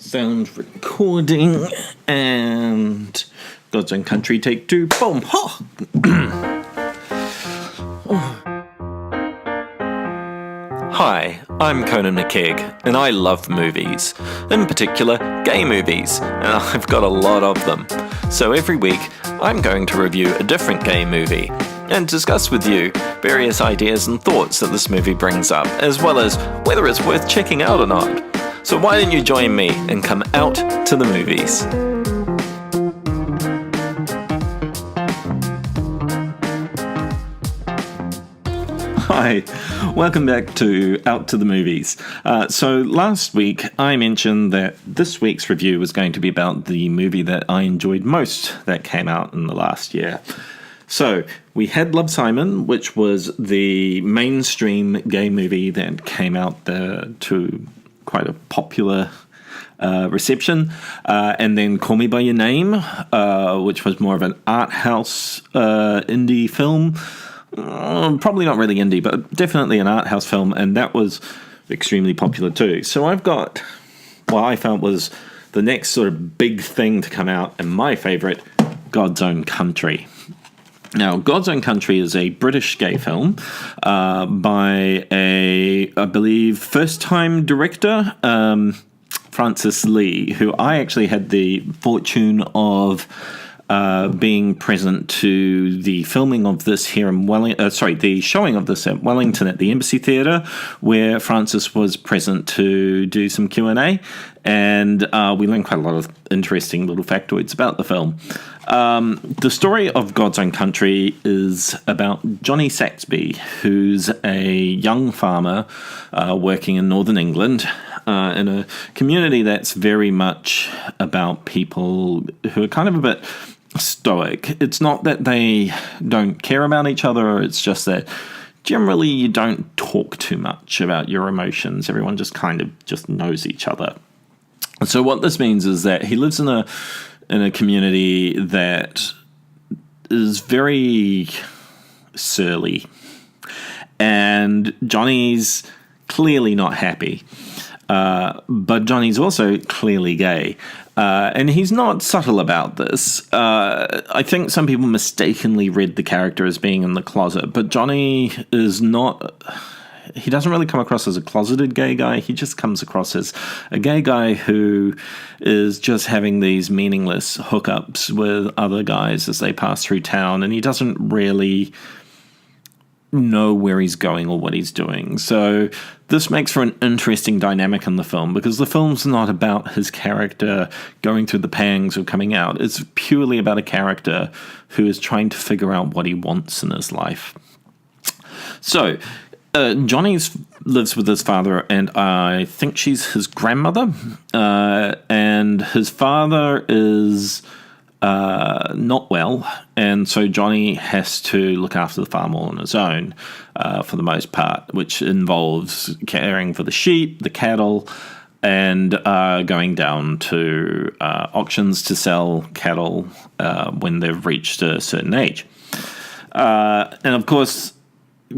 Sound recording and God's Own Country take two. Boom! Ha! Hi, I'm Conan and I love movies, in particular gay movies, and I've got a lot of them. So every week I'm going to review a different gay movie and discuss with you various ideas and thoughts that this movie brings up, as well as whether it's worth checking out or not. So why don't you join me and come out to the movies? Hi, welcome back to Out to the Movies. So last week I mentioned that this week's review was going to be about the movie that I enjoyed most that came out in the last year. So we had Love, Simon, which was the mainstream gay movie that came out to quite a popular reception, and then Call Me By Your Name, which was more of an art house indie film. Probably not really indie, but definitely an art house film, and that was extremely popular too. So I've got what I felt was the next sort of big thing to come out, and my favourite, God's Own Country. Now, God's Own Country is a British gay film by I believe, first-time director, Francis Lee, who I actually had the fortune of being present to the filming of this here in the showing of this at Wellington at the Embassy Theatre, where Francis was present to do some Q&A, and we learned quite a lot of interesting little factoids about the film. The story of God's Own Country is about Johnny Saxby, who's a young farmer working in northern England, in a community that's very much about people who are kind of a bit stoic. It's not that they don't care about each other, it's just that generally you don't talk too much about your emotions. Everyone just kind of just knows each other. So what this means is that he lives in a community that is very surly, and Johnny's clearly not happy. But Johnny's also clearly gay, and he's not subtle about this. I think some people mistakenly read the character as being in the closet, but Johnny is not. He doesn't really come across as a closeted gay guy. He just comes across as a gay guy who is just having these meaningless hookups with other guys as they pass through town, and he doesn't really know where he's going or what he's doing. So this makes for an interesting dynamic in the film, because the film's not about his character going through the pangs or coming out. It's purely about a character who is trying to figure out what he wants in his life. So Johnny lives with his father, and I think she's his grandmother, and his father is not well, and so Johnny has to look after the farm all on his own, for the most part, which involves caring for the sheep, the cattle, and going down to auctions to sell cattle when they've reached a certain age. And of course,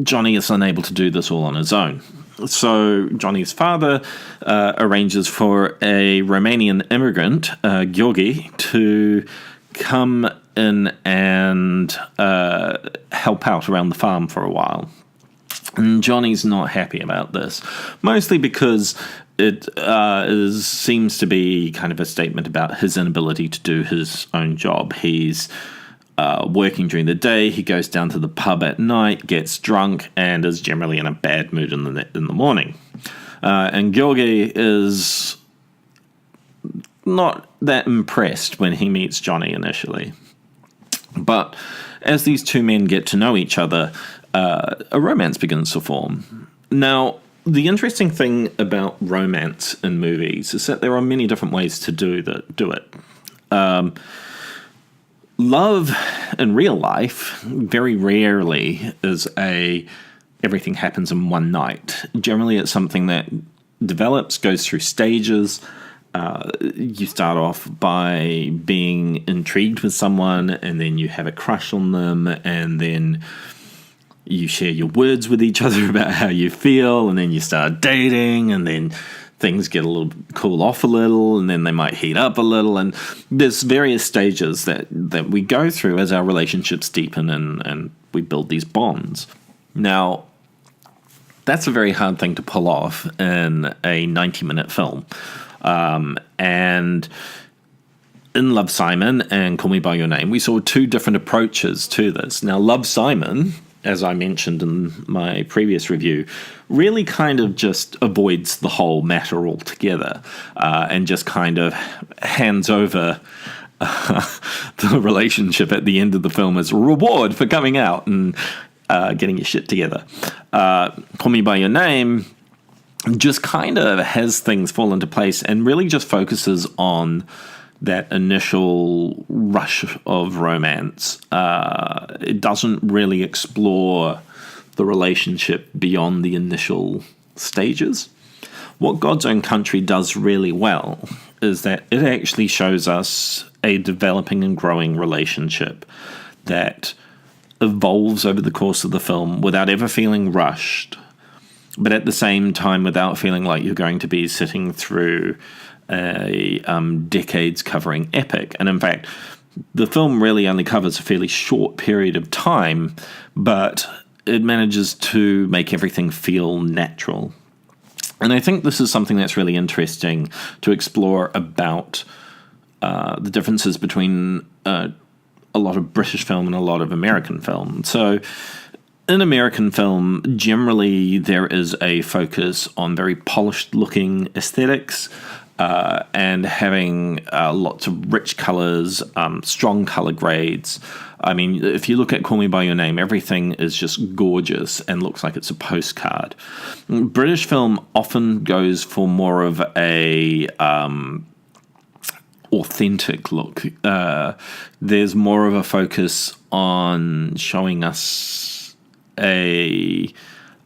Johnny is unable to do this all on his own. So Johnny's father arranges for a Romanian immigrant, Gheorghe, to come in and help out around the farm for a while. And Johnny's not happy about this, mostly because it seems to be kind of a statement about his inability to do his own job. He's working during the day, he goes down to the pub at night, gets drunk, and is generally in a bad mood in the morning. And Gheorghe is not that impressed when he meets Johnny initially. But as these two men get to know each other, a romance begins to form. Now, the interesting thing about romance in movies is that there are many different ways to do it. Love in real life very rarely is everything happens in one night. Generally, it's something that develops, goes through stages. You start off by being intrigued with someone, and then you have a crush on them, and then you share your words with each other about how you feel, and then you start dating, and then things get a little cool off a little, and then they might heat up a little, and there's various stages that we go through as our relationships deepen and we build these bonds. Now, that's a very hard thing to pull off in a 90-minute film. And in Love, Simon and Call Me By Your Name, we saw two different approaches to this. Now, Love, Simon, as I mentioned in my previous review, really kind of just avoids the whole matter altogether, and just kind of hands over the relationship at the end of the film as a reward for coming out and getting your shit together. Call Me By Your Name just kind of has things fall into place and really just focuses on that initial rush of romance. It doesn't really explore the relationship beyond the initial stages. What God's Own Country does really well is that it actually shows us a developing and growing relationship that evolves over the course of the film without ever feeling rushed, but at the same time without feeling like you're going to be sitting through a decades-covering epic. And in fact, the film really only covers a fairly short period of time, but it manages to make everything feel natural. And I think this is something that's really interesting to explore about the differences between a lot of British film and a lot of American film. So in American film, generally there is a focus on very polished-looking aesthetics, and having lots of rich colors, strong color grades. I mean, if you look at Call Me By Your Name, everything is just gorgeous and looks like it's a postcard. British film often goes for more of a authentic look. There's more of a focus on showing us a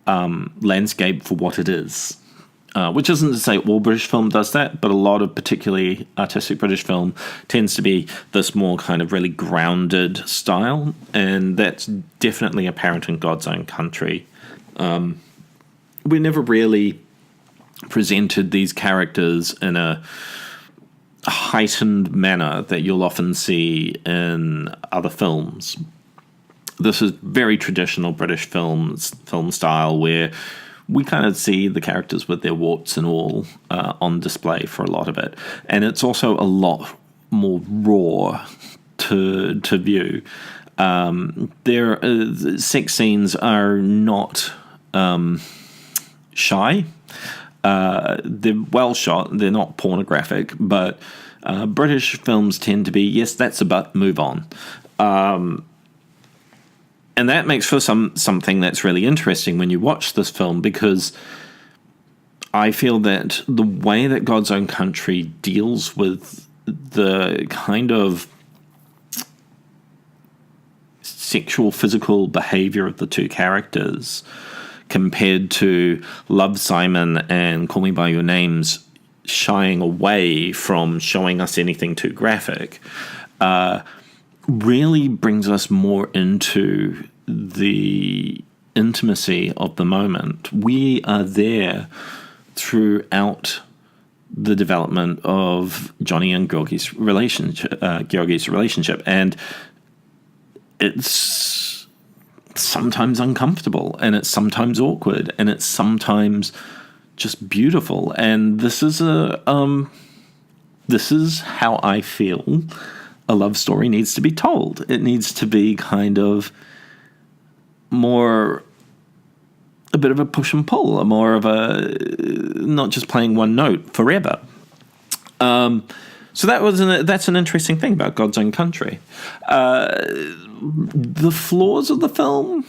landscape for what it is. Which isn't to say all British film does that, but a lot of particularly artistic British film tends to be this more kind of really grounded style, and that's definitely apparent in God's Own Country. We never really presented these characters in a heightened manner that you'll often see in other films. This is very traditional British film style, where we kind of see the characters with their warts and all on display for a lot of it. And it's also a lot more raw to view. Their sex scenes are not shy. They're well shot. They're not pornographic. But British films tend to be, yes, that's a butt, move on. And that makes for something that's really interesting when you watch this film, because I feel that the way that God's Own Country deals with the kind of sexual, physical behavior of the two characters compared to Love, Simon and Call Me By Your Name's shying away from showing us anything too graphic, really brings us more into the intimacy of the moment. We are there throughout the development of Johnny and Georgie's relationship, and it's sometimes uncomfortable, and it's sometimes awkward, and it's sometimes just beautiful. And this is how I feel a love story needs to be told. It needs to be kind of more a bit of a push and pull, more of a not just playing one note forever. So that's an interesting thing about God's Own Country. The flaws of the film,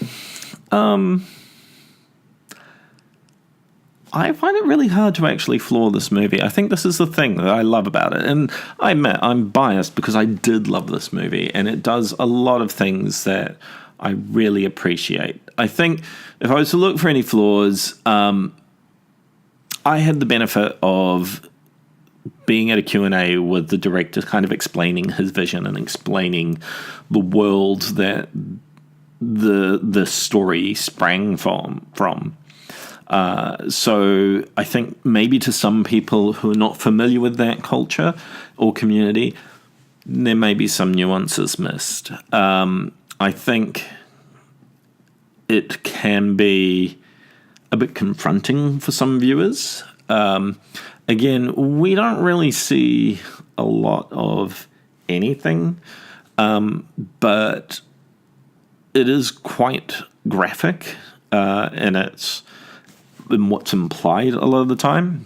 I find it really hard to actually flaw this movie. I think this is the thing that I love about it. And I admit I'm biased because I did love this movie, and it does a lot of things that I really appreciate. I think if I was to look for any flaws, I had the benefit of being at a Q&A with the director, kind of explaining his vision and explaining the world that the story sprang from. So I think maybe to some people who are not familiar with that culture or community, there may be some nuances missed. I think it can be a bit confronting for some viewers. Again, we don't really see a lot of anything, but it is quite graphic, and it's in what's implied a lot of the time.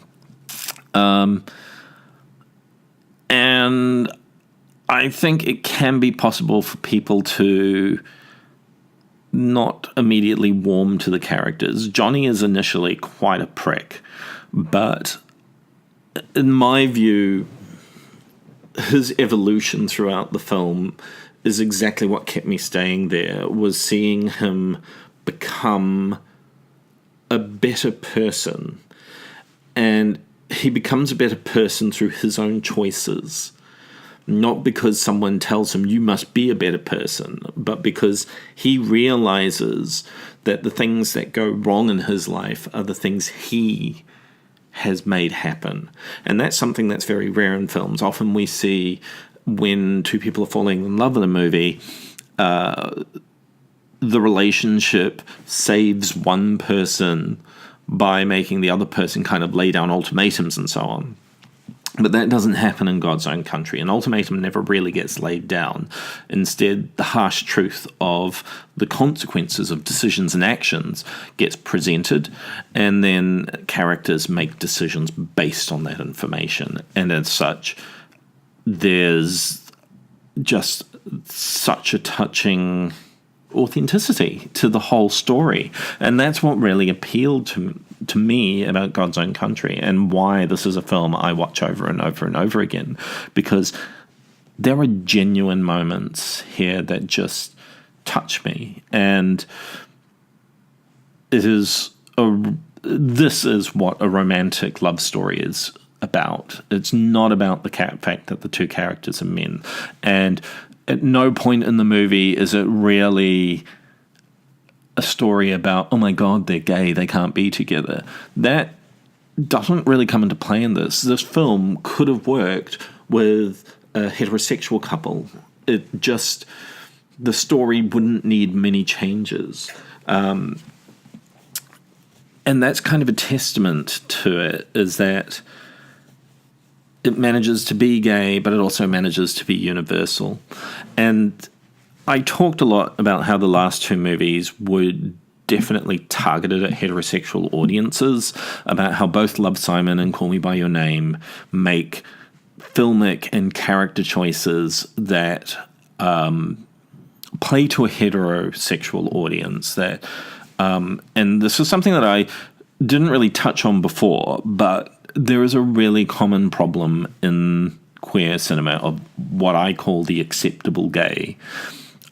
And I think it can be possible for people to not immediately warm to the characters. Johnny is initially quite a prick, but in my view, his evolution throughout the film is exactly what kept me staying there, was seeing him become a better person. And he becomes a better person through his own choices. Not because someone tells him you must be a better person, but because he realizes that the things that go wrong in his life are the things he has made happen. And that's something that's very rare in films. Often we see when two people are falling in love in a movie, the relationship saves one person by making the other person kind of lay down ultimatums and so on. But that doesn't happen in God's Own Country. An ultimatum never really gets laid down. Instead, the harsh truth of the consequences of decisions and actions gets presented, and then characters make decisions based on that information. And as such, there's just such a touching authenticity to the whole story. And that's what really appealed to me about God's Own Country, and why this is a film I watch over and over and over again, because there are genuine moments here that just touch me. And this is what a romantic love story is about. It's not about the fact that the two characters are men. And at no point in the movie is it really a story about, oh my God, they're gay, they can't be together. That doesn't really come into play in this. This film could have worked with a heterosexual couple. The story wouldn't need many changes. And that's kind of a testament to it, is that it manages to be gay, but it also manages to be universal. And I talked a lot about how the last two movies were definitely targeted at heterosexual audiences, about how both Love, Simon and Call Me By Your Name make filmic and character choices that play to a heterosexual audience. And this is something that I didn't really touch on before, but there is a really common problem in queer cinema of what I call the acceptable gay,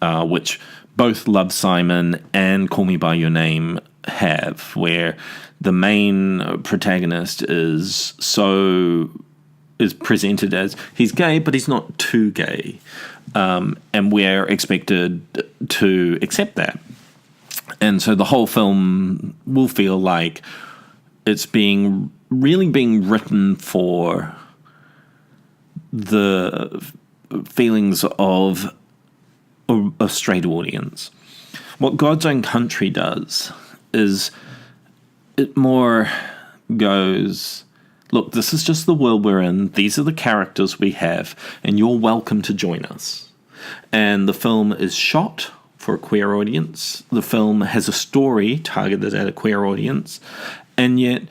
which both Love, Simon and Call Me By Your Name have, where the main protagonist is presented as he's gay, but he's not too gay, and we're expected to accept that. And so the whole film will feel like it's really being written for the feelings of a straight audience. What God's Own Country does is it more goes, look, this is just the world we're in, these are the characters we have, and you're welcome to join us. And the film is shot for a queer audience. The film has a story targeted at a queer audience, and yet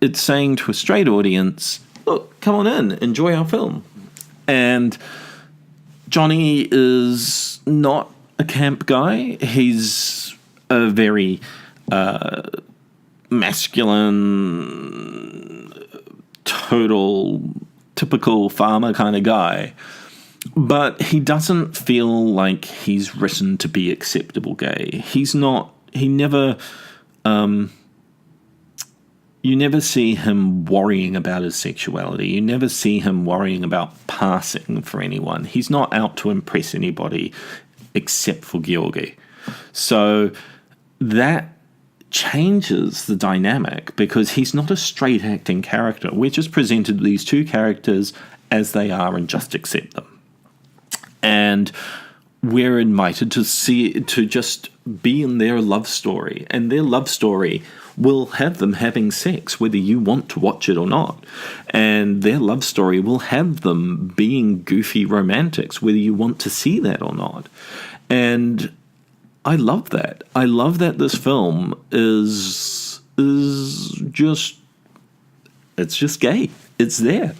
it's saying to a straight audience, look, come on in, enjoy our film. And Johnny is not a camp guy. He's a very masculine, total, typical farmer kind of guy. But he doesn't feel like he's written to be acceptable gay. You never see him worrying about his sexuality. You never see him worrying about passing for anyone. He's not out to impress anybody except for Georgi. So that changes the dynamic because he's not a straight acting character. We're just presented these two characters as they are and just accept them. And we're invited to just be in their love story, and their love story will have them having sex whether you want to watch it or not, and their love story will have them being goofy romantics whether you want to see that or not. And I love that. I love that this film is just, it's just gay. It's there.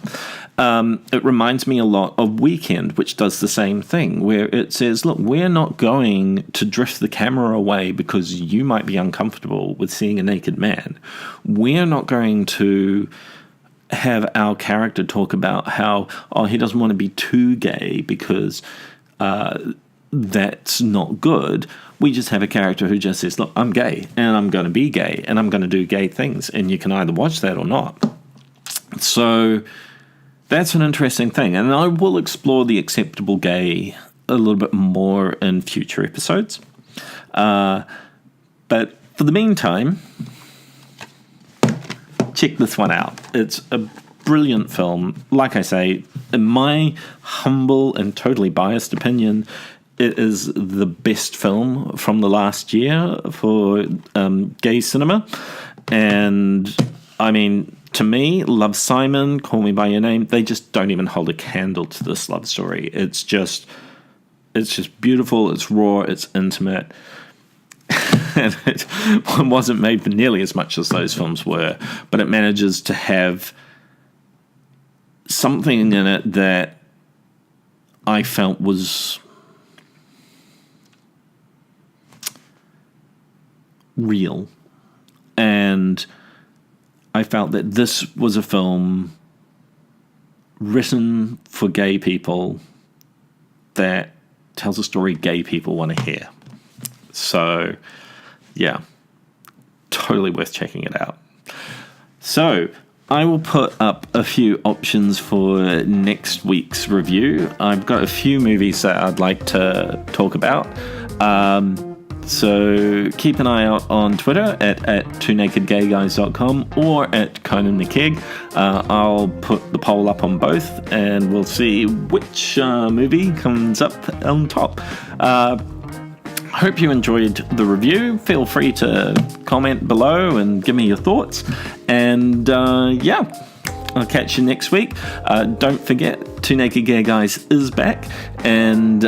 It reminds me a lot of Weekend, which does the same thing, where it says, look, we're not going to drift the camera away because you might be uncomfortable with seeing a naked man. We're not going to have our character talk about how, he doesn't want to be too gay because that's not good. We just have a character who just says, look, I'm gay, and I'm going to be gay, and I'm going to do gay things, and you can either watch that or not. So that's an interesting thing, and I will explore the acceptable gay a little bit more in future episodes. But for the meantime, check this one out. It's a brilliant film. Like I say, in my humble and totally biased opinion, it is the best film from the last year for gay cinema. And, I mean, to me, Love, Simon, Call Me By Your Name, they just don't even hold a candle to this love story. It's just beautiful, it's raw, it's intimate. And it wasn't made for nearly as much as those films were, but it manages to have something in it that I felt was real. And I felt that this was a film written for gay people that tells a story gay people want to hear. So, yeah, totally worth checking it out. So, I will put up a few options for next week's review. I've got a few movies that I'd like to talk about. So keep an eye out on Twitter at twonakedgayguys.com or at Conan the Keg. I'll put the poll up on both, and we'll see which movie comes up on top. Hope you enjoyed the review. Feel free to comment below and give me your thoughts. And I'll catch you next week. Don't forget, Two Naked Gay Guys is back, and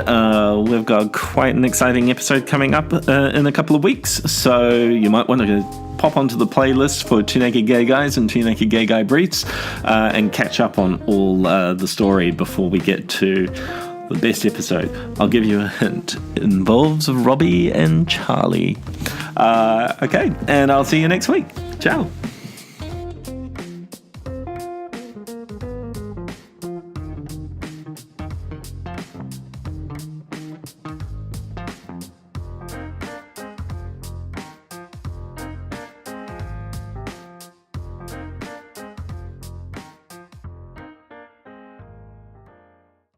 we've got quite an exciting episode coming up in a couple of weeks. So you might want to pop onto the playlist for Two Naked Gay Guys and Two Naked Gay Guy Briefs and catch up on all the story before we get to the best episode. I'll give you a hint. It involves Robbie and Charlie. Okay, and I'll see you next week. Ciao.